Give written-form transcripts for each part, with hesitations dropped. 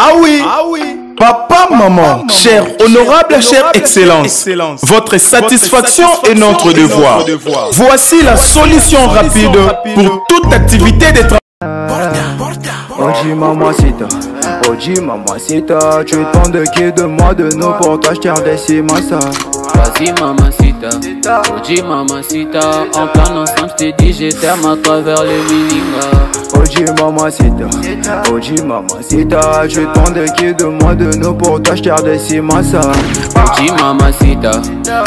Ah oui. Papa, maman, cher honorable, chère excellence, votre satisfaction est notre devoir. Voici la solution rapide pour toute activité de travail. Oji mamacita, tu es tant de qui de moi de nous pour toi je t'ai redessi massa. Vas-y mamacita, Oji mamacita, en plein ensemble je t'ai dit je t'aime à travers le milinga. Oji mamacita, tu es tant de qui de moi de nous pour toi je t'ai redessi massa.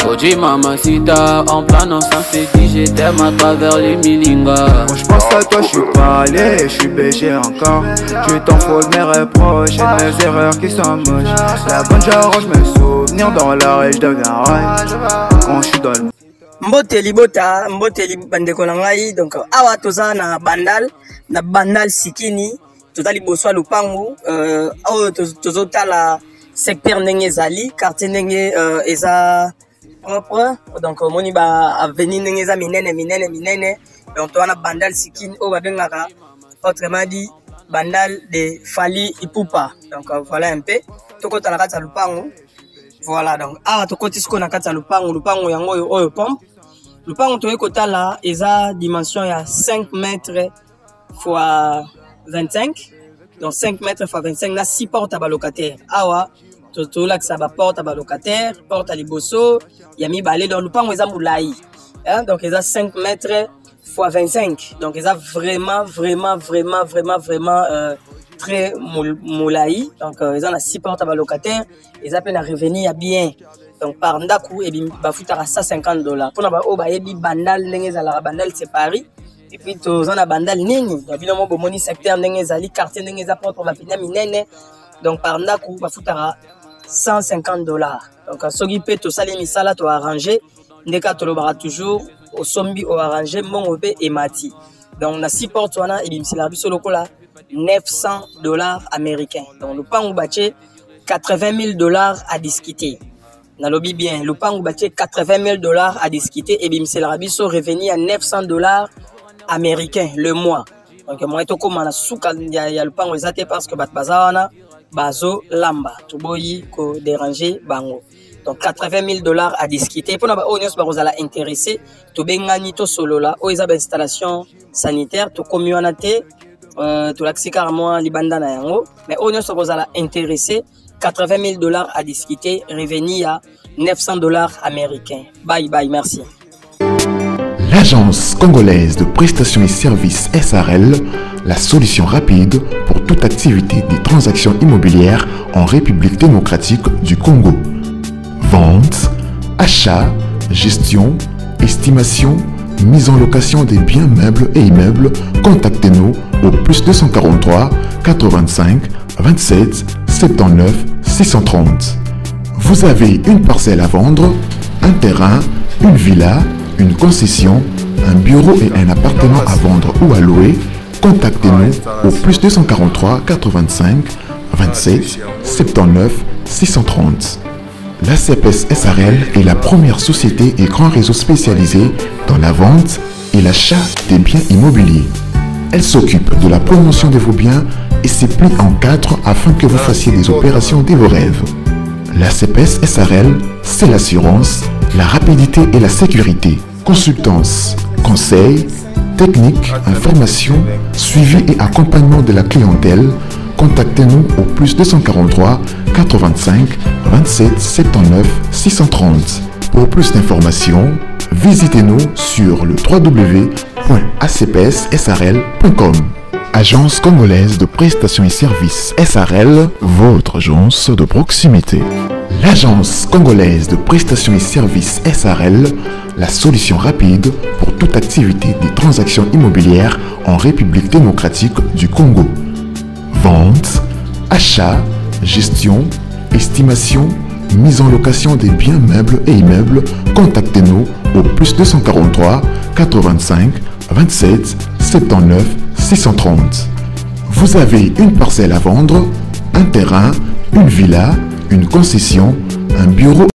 Oji mamacita, en plein ensemble je t'ai dit je t'aime à travers le milinga. Quand je pense à toi je suis pas allé, je suis BG encore. Tu t'en fous de mes reproches et de mes erreurs qui sont moches. La bonne j'arrange mes souvenirs dans la rue, je deviens rail quand je suis dans le Mboteli bandeko na ngai. Donc awa toza na bandal sikini tozali boswa lupangu awa tozotala secteur ndenge ezali quartier ndenge eza propre. Donc moni ba avenue ndenge eza minene. Donc toza na bandal sikini oyo babengaka autrement dit bandal de Fali Ipupa. Donc voilà un peu tokota na kati ya lupangu. Voilà, donc awa tokoti siko na kati ya lupangu yango oyo pompe. Lupangu toye kotala eza dimension ya 5 mètres x 25. Donc 5 mètres x 25 na 6 portes à balocataire. Awa tolakisa ba porte à balocataire, porte à liboso, ya mibale dans lupangu eza mulai. Donc eza 5 mètres x 25. Donc eza vraiment très moulaï. Donc ils ont 6 portes à balocataire, ils appellent à revenir bien. Donc par ndaku et bafuta à $150. Pour na ba o ba yebi bandal ndenge za la bandal séparé et puis to zona bandal nini. Donc bino mo bomoni secteur ndenge za li quartier ndenge za porte ba fina minene. Donc par ndaku bafuta à $150. Donc soki pe to sali misala to arranger ndeka to lobara toujours au sombi au arranger mon pe et mati. Donc na 6 portes wana et bimsila biso lokola $900 américains. Donc le pan ou bâché $80,000 à discuter. Na lobby bien, le pan ou bâché $80,000 à discuter et bim c'est l'arabiso revenu à $900 américains le mois. Donc moi to comme na souka ya le pan ou zate parce que bat bazana bazo lamba to boyi ko déranger bango. Donc $80,000 à discuter. Pour na onios barozala intéressé to bengani to solo là o isa installation sanitaire to communauté tout l'accès carrément libanda na yango mais on est intéressé $80,000 à discuter revenu à $900 américains. Bye merci. L'agence congolaise de prestations et services SARL, la solution rapide pour toute activité des transactions immobilières en République démocratique du Congo. Vente, achat, gestion, estimation, mise en location des biens meubles et immeubles, contactez-nous au +243 85 27 79 630. Vous avez une parcelle à vendre, un terrain, une villa, une concession, un bureau et un appartement à vendre ou à louer, contactez-nous au +243 85 27 79 630. La CPS SARL est la première société et grand réseau spécialisé dans la vente et l'achat des biens immobiliers. Elle s'occupe de la promotion de vos biens et se plie en 4 afin que vous fassiez des opérations de vos rêves. La CPS SARL, c'est l'assurance, la rapidité et la sécurité. Consultance, conseils, techniques, informations, suivi et accompagnement de la clientèle. Contactez-nous au +243 85 27 79 630. Pour plus d'informations, visitez-nous sur le www.acpssrl.com. Agence congolaise de prestations et services SARL, votre agence de proximité. L'agence congolaise de prestations et services SARL, la solution rapide pour toute activité des transactions immobilières en République démocratique du Congo. Vente, achat, gestion, estimation, mise en location des biens meubles et immeubles, contactez-nous au +243 85 27 79 630. Vous avez une parcelle à vendre, un terrain, une villa, une concession, un bureau